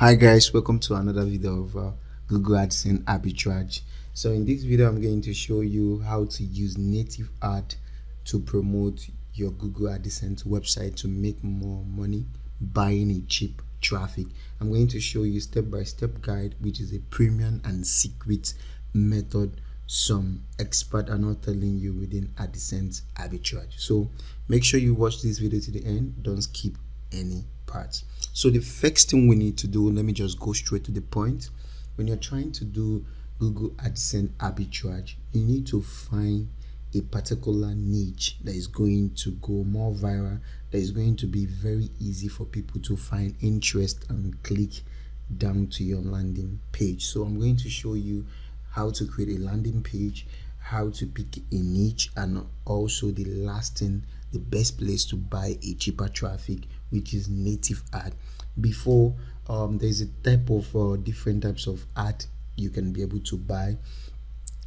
Hi guys, welcome to another video of Google AdSense Arbitrage. So in this video I'm going to show you how to use native ad to promote your Google AdSense website to make more money buying a cheap traffic. I'm going to show you step-by-step guide, which is a premium and secret method some experts are not telling you within AdSense Arbitrage. So make sure you watch this video to the end, don't skip any parts. So the first thing we need to do, let me just go straight to the point. When you're trying to do Google AdSense Arbitrage, you need to find a particular niche that is going to go more viral, that is going to be very easy for people to find interest and click down to your landing page. So I'm going to show you how to create a landing page, how to pick a niche, and also the last thing, the best place to buy a cheaper traffic, which is native ad. Before there's a type of different types of ad you can be able to buy: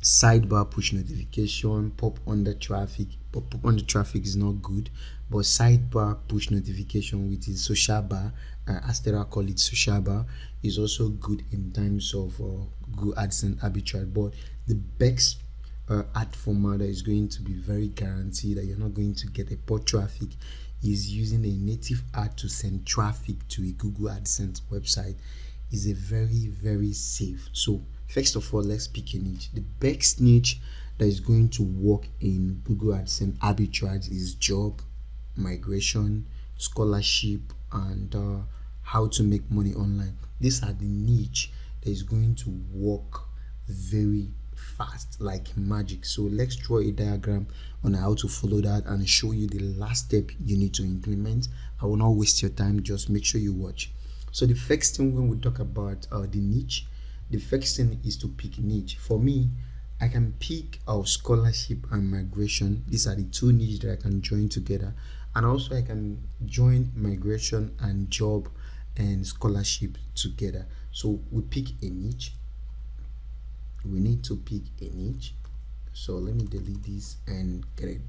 sidebar push notification, pop under traffic. But pop under traffic is not good, but sidebar push notification, which is social bar, as they call it, social bar, is also good in terms of Google AdSense Arbitrage. But the best ad format that is going to be very guaranteed that you're not going to get a poor traffic is using a native ad to send traffic to a Google AdSense website. Is a very safe. So first of all, let's pick a niche. The best niche that is going to work in Google AdSense Arbitrage is job, migration, scholarship, and how to make money online. These are the niche that is going to work very fast like magic. So let's draw a diagram on how to follow that and show you the last step you need to implement. I will not waste your time, just make sure you watch. So the first thing when we talk about the niche, the first thing is to pick niche. For me, I can pick scholarship and migration. These are the two niches that I can join together, and also I can join migration and job and scholarship together. So we pick a niche. We need to pick a niche. So let me delete this and get it.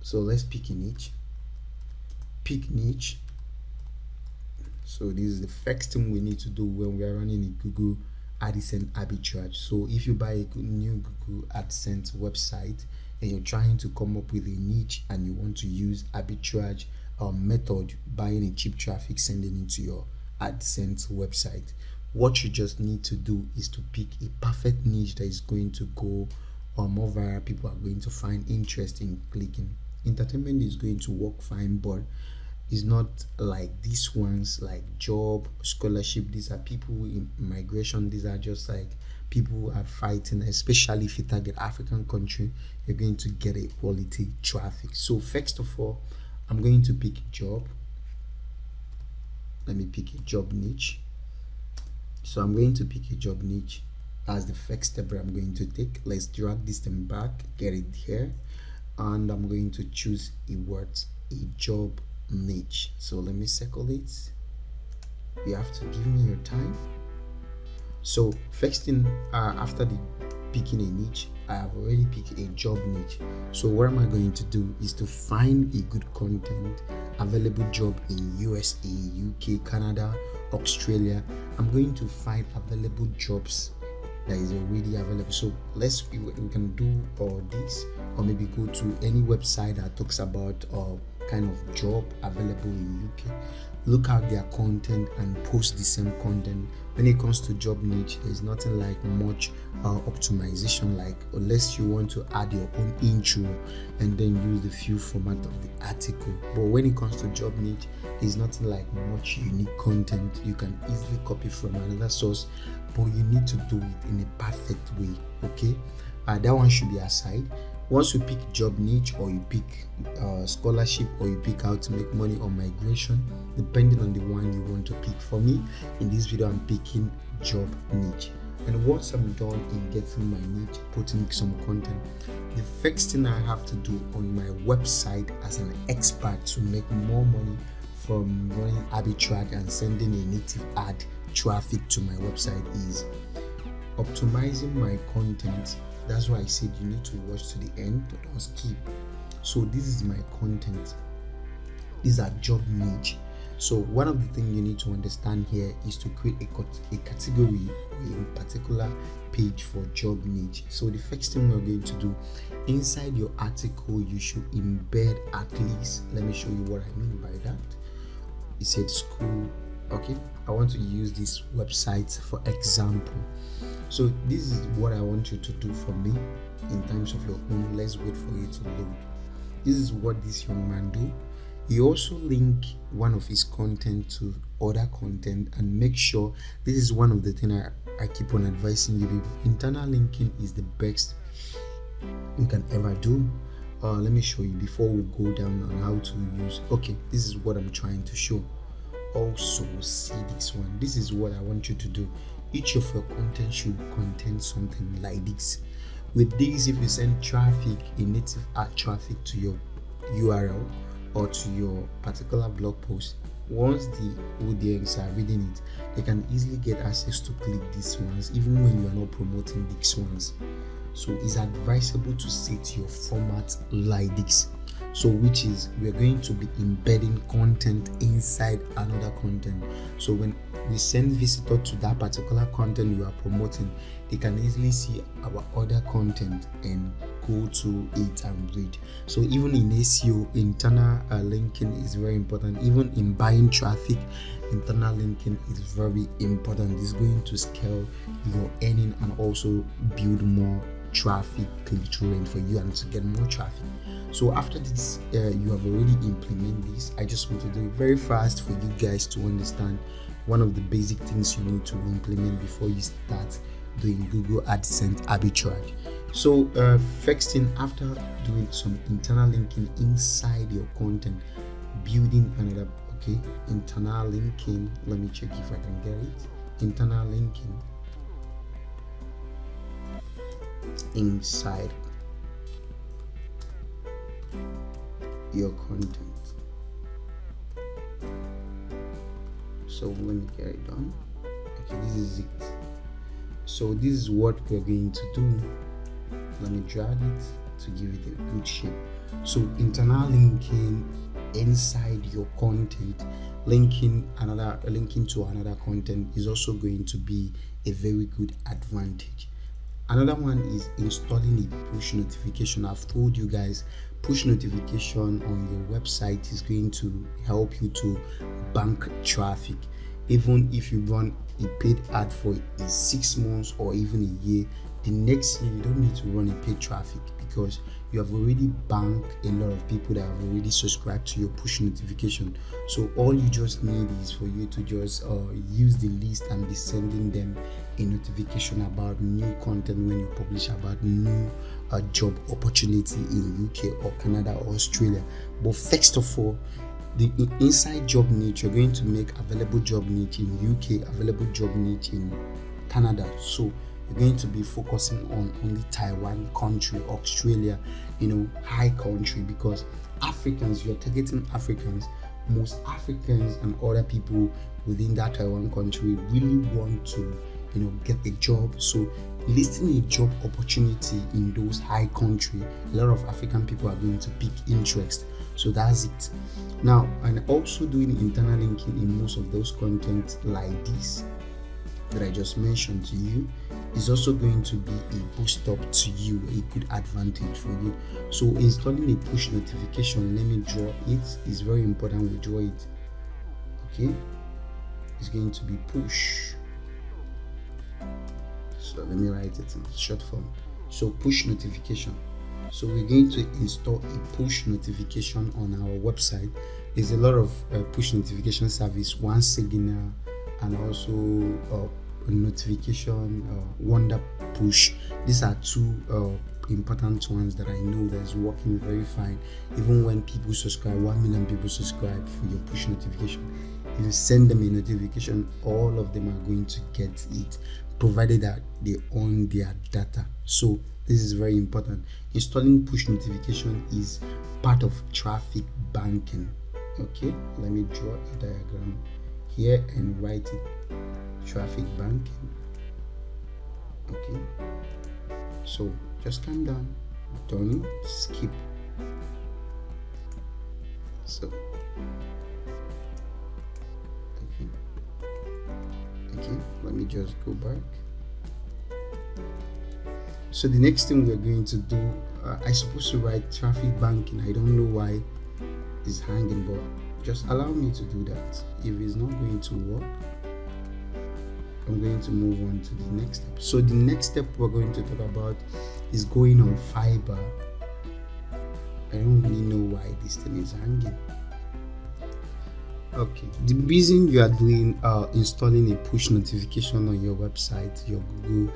So let's pick a niche. Pick niche. So this is the first thing we need to do when we are running a Google AdSense Arbitrage. So if you buy a new Google AdSense website and you're trying to come up with a niche and you want to use arbitrage method, buying a cheap traffic, sending into your AdSense website, what you just need to do is to pick a perfect niche that is going to go more viral. People are going to find interest in clicking. Entertainment is going to work fine, but it's not like these ones, like job, scholarship. These are people in migration. These are just like people who are fighting, especially if you target African country, you're going to get a quality traffic. So first of all, I'm going to pick job. Let me pick a job niche. So I'm going to pick a job niche as the first step that I'm going to take. Let's drag this thing back, get it here, and I'm going to choose a word, a job niche. So let me circle it. You have to give me your time. So first thing, after the picking a niche, I have already picked a job niche. So what am I going to do is to find a good content, available job in USA, UK, Canada, Australia. I'm going to find available jobs that is already available. So we can do all this, or maybe go to any website that talks about kind of job available in UK, look at their content and post the same content. When it comes to job niche, there's nothing like much optimization, like unless you want to add your own intro and then use the few format of the article. But when it comes to job niche, there's nothing like much unique content. You can easily copy from another source, but you need to do it in a perfect way. Okay, that one should be aside. Once you pick job niche, or you pick scholarship, or you pick how to make money on migration, depending on the one you want to pick. For me, in this video, I'm picking job niche. And once I'm done in getting my niche, putting some content, the first thing I have to do on my website as an expert to make more money from running arbitrage and sending a native ad traffic to my website is optimizing my content. That's why I said you need to watch to the end, don't skip. So this is my content. These are job niche. So one of the things you need to understand here is to create a category or a particular page for job niche. So the first thing we're going to do, inside your article you should embed at least, let me show you what I mean by that. It said school. Okay, I want to use this website for example. So this is what I want you to do for me in terms of your own. Let's wait for it to load. This is what this young man do. He also link one of his content to other content, and make sure, this is one of the things I keep on advising you people. Internal linking is the best you can ever do. Let me show you before we go down on how to use. Okay, this is what I'm trying to show. Also see this one. This is what I want you to do. Each of your content should contain something like this. With this, if you send traffic, a native ad traffic to your URL or to your particular blog post, once the audience are reading it, they can easily get access to click these ones even when you are not promoting these ones. So it's advisable to set your format like this. So which is, we're going to be embedding content inside another content. So when we send visitor to that particular content you are promoting, they can easily see our other content and go to it and read. So even in SEO, internal linking is very important. Even in buying traffic, internal linking is very important. It's going to scale your earning and also build more traffic click-through rate for you and to get more traffic. So after this, you have already implemented this. I just want to do it very fast for you guys to understand one of the basic things you need to implement before you start doing Google AdSense Arbitrage. So first thing, after doing some internal linking inside your content, building another, okay, internal linking, let me check if I can get it. Internal linking inside your content. So let me get it done. Okay, this is it. So this is what we're going to do. Let me drag it to give it a good shape. So internal linking inside your content, linking to another content is also going to be a very good advantage. Another one is installing a push notification. I've told you guys, push notification on your website is going to help you to bank traffic. Even if you run a paid ad for 6 months or even a year, the next year you don't need to run a paid traffic because you have already banked a lot of people that have already subscribed to your push notification. So all you just need is for you to just use the list and be sending them a notification about new content when you publish about new job opportunity in UK or Canada or Australia. But first of all, the inside job niche, you're going to make available job niche in UK, available job niche in Canada. So you're going to be focusing on only Taiwan country, Australia, high country, because Africans, you're targeting Africans. Most Africans and other people within that Taiwan country really want to get a job. So listing a job opportunity in those high country, a lot of African people are going to pick interest. So that's it. Now, and also doing internal linking in most of those content like this that I just mentioned to you is also going to be a boost up to you, a good advantage for you. So installing a push notification, let me draw it. It's very important we draw it. Okay, it's going to be push. So let me write it in short form. So push notification. So we're going to install a push notification on our website. There's a lot of push notification service, one Signal, and also notification Wonder Push. These are two important ones that I know that is working very fine. Even when people subscribe, 1 million people subscribe for your push notification, if you send them a notification, all of them are going to get it, provided that they own their data. So this is very important. Installing push notification is part of traffic banking. Okay, let me draw a diagram here and write it. Traffic banking. Okay, so just calm down, don't skip. So let me just go back. So the next thing we're going to do, I supposed to write traffic banking. I don't know why it's hanging, but just allow me to do that. If it's not going to work, I'm going to move on to the next step. So the next step we're going to talk about is going on Fiverr. I don't really know why this thing is hanging. Okay, the reason you are doing installing a push notification on your website, your Google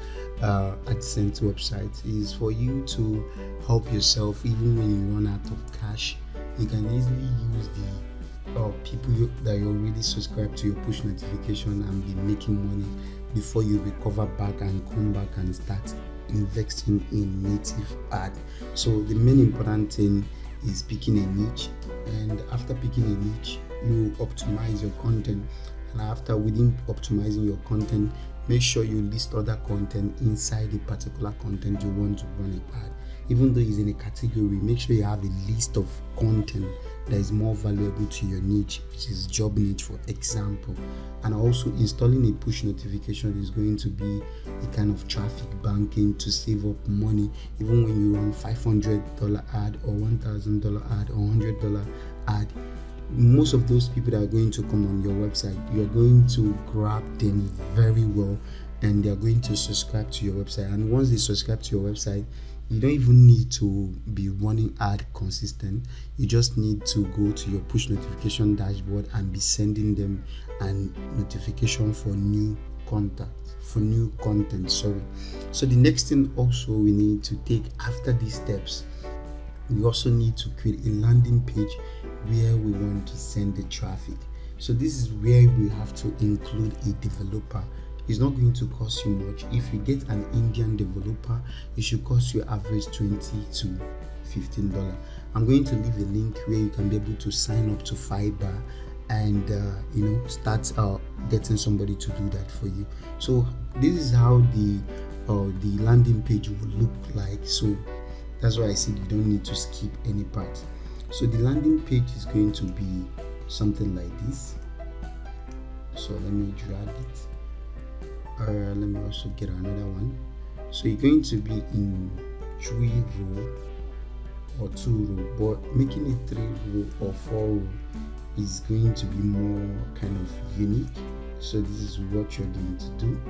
AdSense website, is for you to help yourself. Even when you run out of cash, you can easily use the people that you already subscribed to your push notification and be making money before you recover back and come back and start investing in native ad. So the main important thing is picking a niche, and after picking a niche, you optimize your content, and within optimizing your content, make sure you list other content inside the particular content you want to run an ad. Even though it's in a category, make sure you have a list of content that is more valuable to your niche, which is job niche, for example. And also, installing a push notification is going to be a kind of traffic banking to save up money. Even when you run $500 ad or $1,000 ad or $100 ad, most of those people that are going to come on your website, you're going to grab them very well, and they're going to subscribe to your website. And once they subscribe to your website, you don't even need to be running ad consistent. You just need to go to your push notification dashboard and be sending them an notification for new content. So the next thing also we need to take after these steps, we also need to create a landing page where we want to send the traffic. So this is where we have to include a developer. It's not going to cost you much. If you get an Indian developer, it should cost you average $20 to $15. I'm going to leave a link where you can be able to sign up to Fiverr and start getting somebody to do that for you. So this is how the landing page will look like. So that's why I said you don't need to skip any part. So the landing page is going to be something like this. So let me drag it. Let me also get another one. So you're going to be in 3 row or 2 row, but making it 3 row or 4 row is going to be more kind of unique. So this is what you're going to do.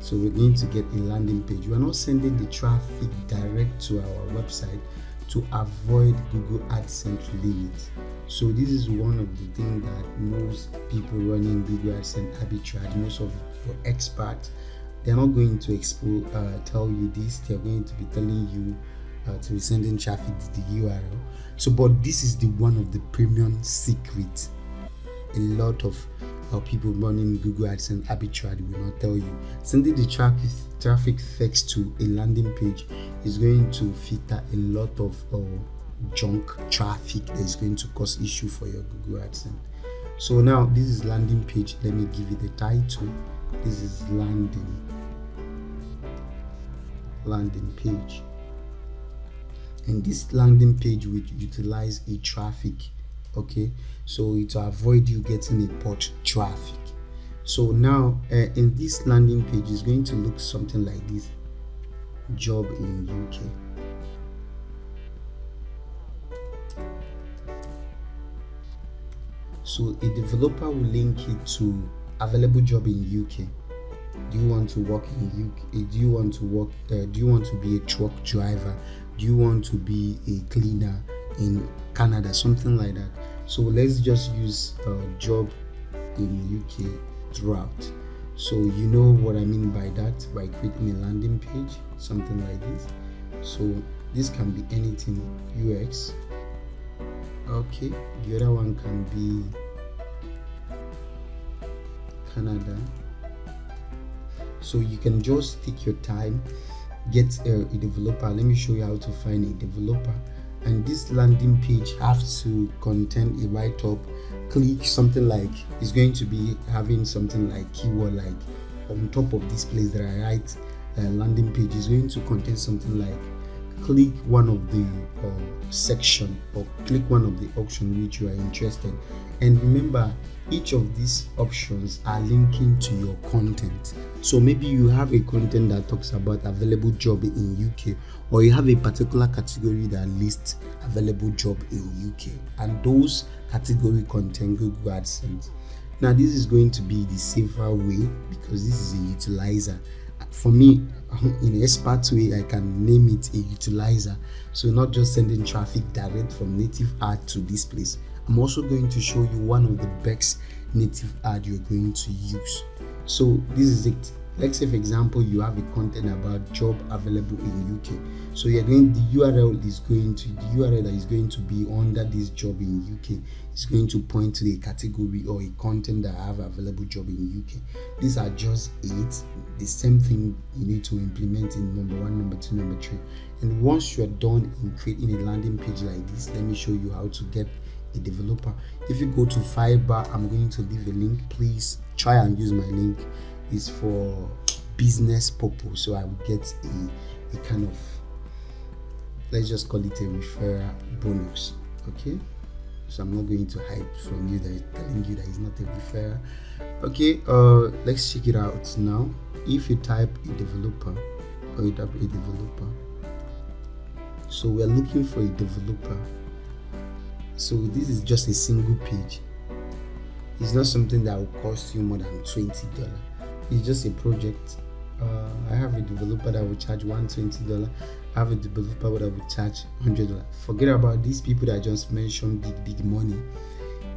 So we're going to get a landing page. We're not sending the traffic direct to our website to avoid Google AdSense limits. So this is one of the things that most people running Google AdSense Arbitrage, most of your experts, they're not going to tell you this. They're going to be telling you to be sending traffic to the URL. So, but this is the one of the premium secrets. A lot of people running Google AdSense Arbitrage will not tell you. Sending the traffic text to a landing page is going to filter a lot of junk traffic that is going to cause issue for your Google AdSense. So now this is landing page. Let me give it the title. This is landing page, and this landing page will utilize a traffic. Okay, so to avoid you getting a bot traffic. So now in this landing page is going to look something like this: job in UK. So a developer will link it to available job in UK. Do you want to work in UK? Do you want to be a truck driver? Do you want to be a cleaner in Canada? Something like that. So let's just use job in UK throughout. So you know what I mean by that, by creating a landing page, something like this. So this can be anything, UX. Okay, the other one can be Canada. So you can just take your time, get a developer. Let me show you how to find a developer. And this landing page has to contain a write-up. Click something like, it's going to be having something like keyword, like on top of this place that I write landing page is going to contain something like click one of the section, or click one of the option which you are interested. And remember, each of these options are linking to your content. So maybe you have a content that talks about available job in UK, or you have a particular category that lists available job in UK, and those category contain Google AdSense. Now this is going to be the safer way, because this is a utilizer. For me, in a smart way, I can name it a utilizer. So not just sending traffic direct from native ad to this place. I'm also going to show you one of the best native ad you're going to use. So this is it. Let's say, for example, you have a content about job available in UK. So you're going, the URL that is going to be under this job in UK is going to point to a category or a content that have available job in UK. These are just it. The same thing you need to implement in number 1, number 2, number 3. And once you're done in creating a landing page like this, let me show you how to get a developer. If you go to Fiverr, I'm going to leave a link. Please try and use my link. It's for business purpose, so I will get a kind of, let's just call it a referral bonus. Okay, so I'm not going to hide from you that telling you that it's not a referral. Okay, let's check it out now. If you type a developer, or you type a developer, so we're looking for a developer. So this is just a single page. It's not something that will cost you more than $20. It's just a project. I have a developer that will charge $120. I have a developer that will charge $100. Forget about these people that I just mentioned, big money.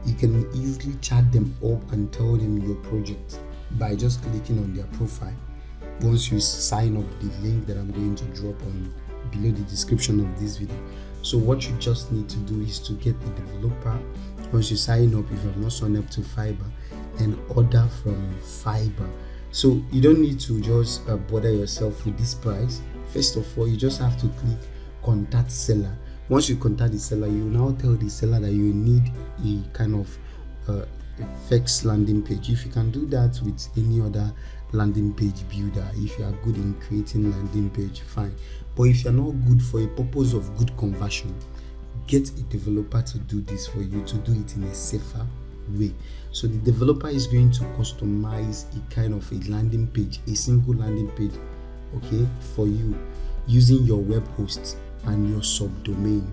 You can easily chat them up and tell them your project by just clicking on their profile. Once you sign up, the link that I'm going to drop on below the description of this video. So what you just need to do is to get a developer. Once you sign up, if you have not signed up to Fiverr, and order from Fiverr. So you don't need to just bother yourself with this price. First of all, you just have to click contact seller. Once you contact the seller, you now tell the seller that you need a kind of fixed landing page. If you can do that with any other landing page builder, if you are good in creating landing page, fine. But if you're not good for a purpose of good conversion, get a developer to do this for you, to do it in a safer way. So the developer is going to customize a kind of a landing page, a single landing page, okay, for you, using your web host and your subdomain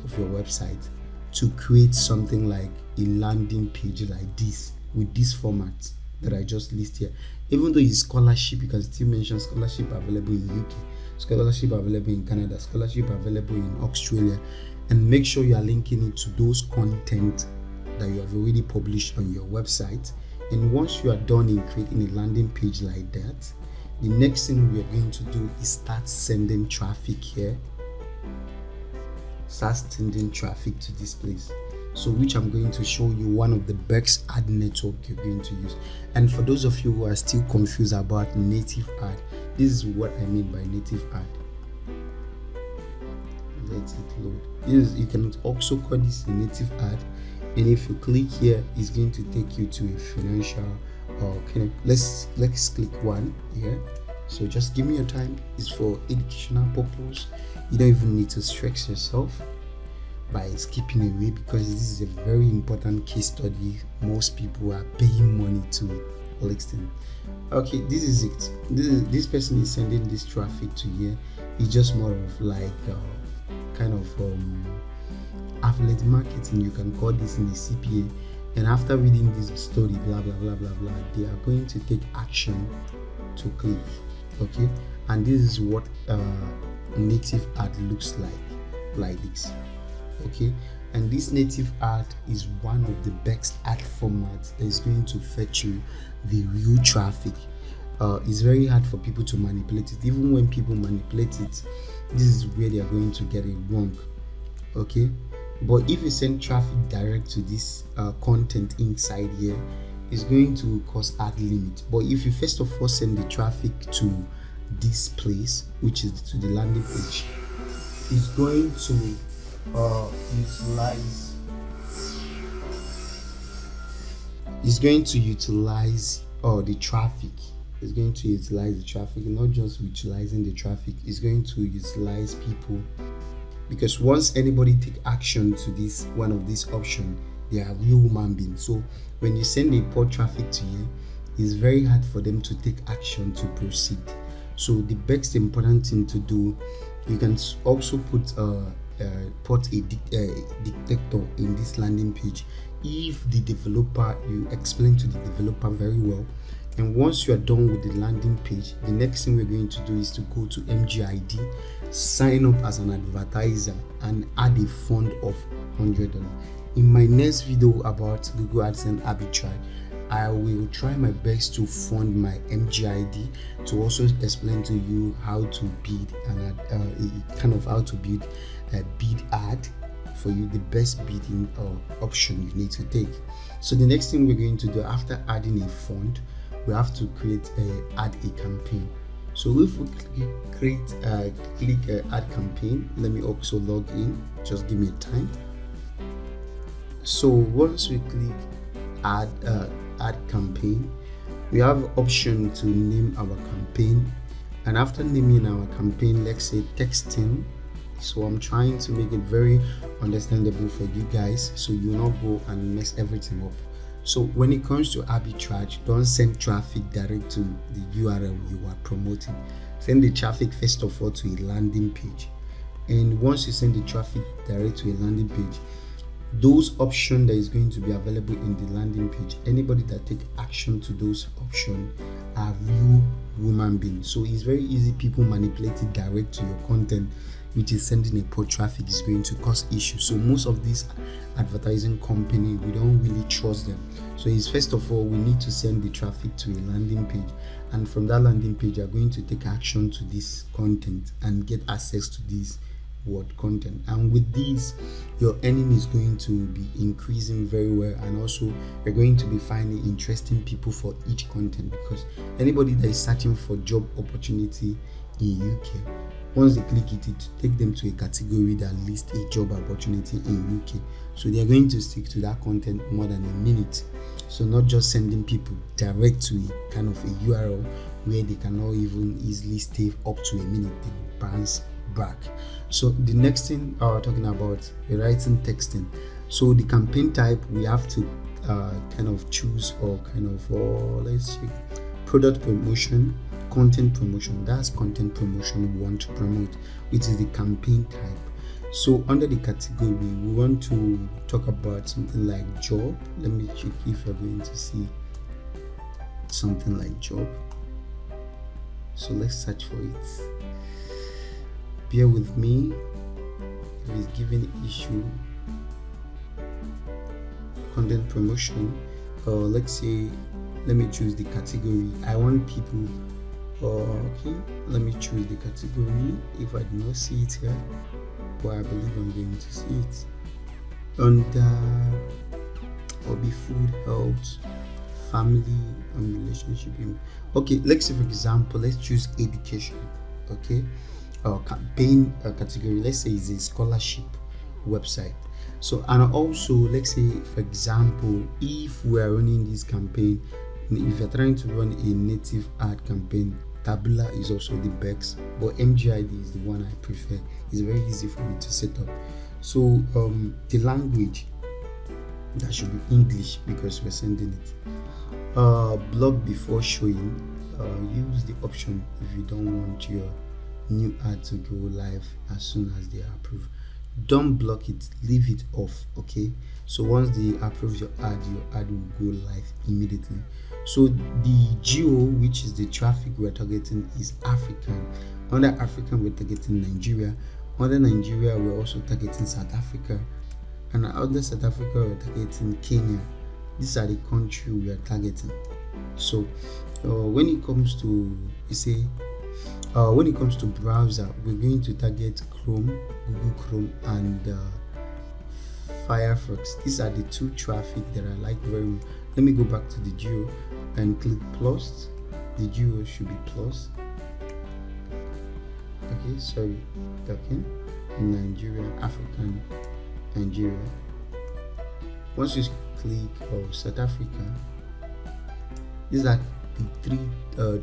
of your website to create something like a landing page like this, with this format that I just list here. Even though it's scholarship, you can still mention scholarship available in UK, scholarship available in Canada, scholarship available in Australia, and make sure you are linking it to those content that you have already published on your website. And once you are done in creating a landing page like that, the next thing we are going to do is start sending traffic here. Start sending traffic to this place. So which I'm going to show you one of the best ad network you're going to use. And for those of you who are still confused about native ad, this is what I mean by native ad. Let it load. You can also call this a native ad. And if you click here, it's going to take you to a financial let's click one here. So just give me your time. It's for educational purpose. You don't even need to stress yourself by skipping away, because this is a very important case study. Most people are paying money to all extent. Okay, this is it. This person is sending this traffic to here. It's just more of like kind of affiliate marketing, you can call this in the CPA. And after reading this story, blah blah blah blah blah, they are going to take action to click. Okay, and this is what native ad looks like this. Okay, and this native ad is one of the best ad formats that is going to fetch you the real traffic. It's very hard for people to manipulate it. Even when people manipulate it, this is where they are going to get it wrong. Okay, but if you send traffic direct to this content inside here, it's going to cause ad limit. But if you first of all send the traffic to this place, which is to the landing page, it's going to utilize the traffic is going to utilize the traffic. Not just utilizing the traffic, it's going to utilize people, because once anybody take action to this one of these options, they are real human beings. So when you send a poor traffic to you, it's very hard for them to take action to proceed. So the best important thing to do, you can also put a detector in this landing page. If the developer, you explain to the developer very well, and once you are done with the landing page, the next thing we're going to do is to go to MGID, sign up as an advertiser, and add a fund of $100. In my next video about Google AdSense Arbitrage, I will try my best to fund my MGID to also explain to you how to bid and how to build a bid ad for you, the best bidding option you need to take. So the next thing we're going to do after adding a fund, we have to add a campaign. So if we click add campaign, let me also log in. Just give me a time. So once we click add campaign, we have option to name our campaign, and after naming our campaign, let's say texting. So I'm trying to make it very understandable for you guys, so you not go and mess everything up. So when it comes to arbitrage, don't send traffic direct to the URL you are promoting. Send the traffic first of all to a landing page, and once you send the traffic direct to a landing page, those options that is going to be available in the landing page, anybody that take action to those options are real human beings. So it's very easy people manipulate it direct to your content, which is sending a poor traffic, is going to cause issues. So most of these advertising company, we don't really trust them. So it's first of all, we need to send the traffic to a landing page, and from that landing page you are going to take action to this content and get access to this word content. And with this, your earning is going to be increasing very well, and also you're going to be finding interesting people for each content, because anybody that is searching for job opportunity in UK, once they click it, it take them to a category that lists a job opportunity in UK. So they are going to stick to that content more than a minute. So not just sending people direct to a kind of a URL where they cannot even easily stay up to a minute, they bounce back. So the next thing talking about writing texting. So the campaign type, we have to kind of choose, or let's check, product promotion, content promotion. That's content promotion we want to promote, which is the campaign type. So under the category, we want to talk about something like job. Let me check if you're going to see something like job. So let's search for it. Bear with me if it's giving issue. Content promotion, let's say, let me choose the category. I want people, okay, let me choose the category. If I do not see it here, but I believe I'm going to see it under hobby, food, health, family and relationship. Okay, let's say for example, let's choose education. Okay, campaign category, let's say is a scholarship website. So, and also let's say for example, if we are running this campaign, if you're trying to run a native ad campaign, Tabula is also the best, but MGID is the one I prefer. It's very easy for me to set up. So the language, that should be English because we're sending it. Block before showing, use the option if you don't want your new ad to go live as soon as they are approved. Don't block it, leave it off. Okay, so once they approve your ad will go live immediately. So the geo, which is the traffic we're targeting, is African. Under African, we're targeting Nigeria. Under Nigeria, we're also targeting South Africa, and under South Africa, we're targeting Kenya. These are the countries we are targeting. So when it comes to, when it comes to browser, we're going to target Chrome, Google Chrome, and Firefox. These are the two traffic that I like very much. Let me go back to the geo and click plus. The geo should be plus. Okay, sorry. Okay, Nigeria, African, Nigeria. Once you click South Africa, these are the three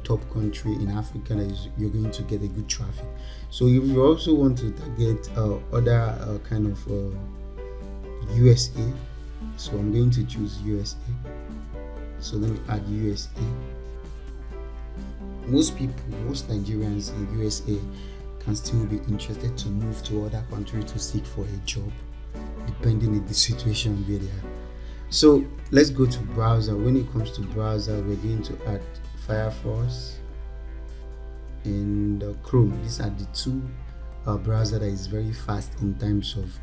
top country in Africa that you're going to get a good traffic. So if you also want to target other kind of USA, so I'm going to choose USA. So let me add USA. Most Nigerians in USA can still be interested to move to other countries to seek for a job, depending on the situation where they are. So let's go to browser. When it comes to browser, we're going to add Firefox and Chrome. These are the two browser that is very fast in terms of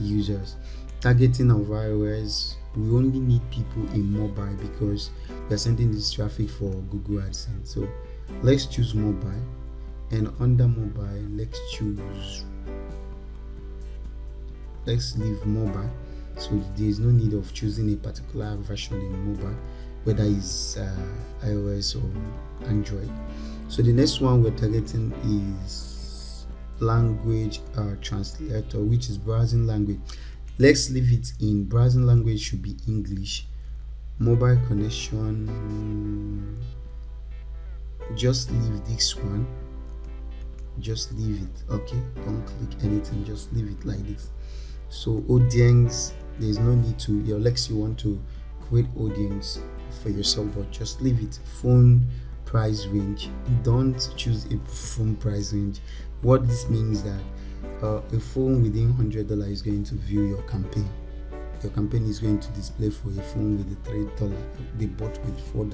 users. Targeting of iOS, we only need people in mobile because we are sending this traffic for Google AdSense. So let's choose mobile, and under mobile let's leave mobile. So there is no need of choosing a particular version in mobile, whether it's iOS or Android. So the next one we're targeting is language translator, which is browsing language. Let's leave it in browsing language, should be English. Mobile connection, just leave this one, just leave it. Okay, don't click anything, just leave it like this. So audience, there's no need to, unless you want to create audience for yourself, but just leave it. Phone price range, don't choose a phone price range. What this means that a phone within $100 is going to view your campaign. Your campaign is going to display for a phone with a $3, they bought with $4,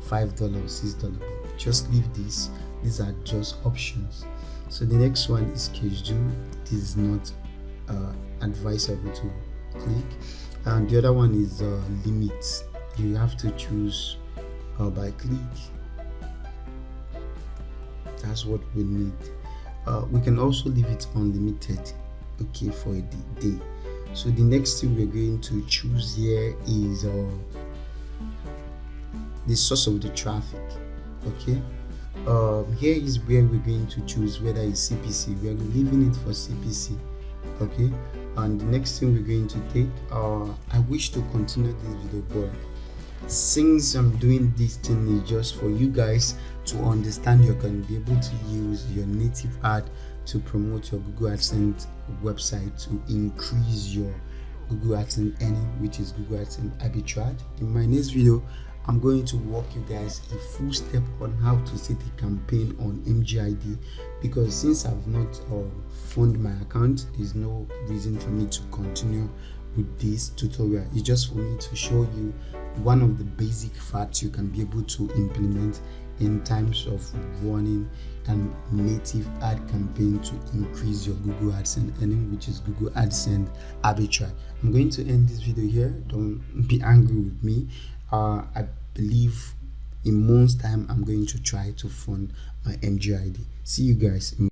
$5, $6. Just leave this. These are just options. So the next one is schedule. This is not advisable to click, and the other one is limits. You have to choose by click. That's what we need. We can also leave it unlimited, okay, for a day. So the next thing we're going to choose here is the source of the traffic. Okay, here is where we're going to choose whether it's CPC. We are leaving it for CPC. Okay, and the next thing we're going to take, I wish to continue this video, but since I'm doing this thing is just for you guys to understand, you're going to be able to use your native ad to promote your Google AdSense website to increase your Google AdSense earning, which is Google AdSense Arbitrage. In my next video, I'm going to walk you guys a full step on how to set a campaign on MGID, because since I've not funded my account, there's no reason for me to continue with this tutorial. It's just for me to show you one of the basic facts you can be able to implement in terms of running a native ad campaign to increase your Google AdSense earning, which is Google AdSense Arbitrage. I'm going to end this video here. Don't be angry with me. I believe in months time I'm going to try to fund my MGID. See you guys.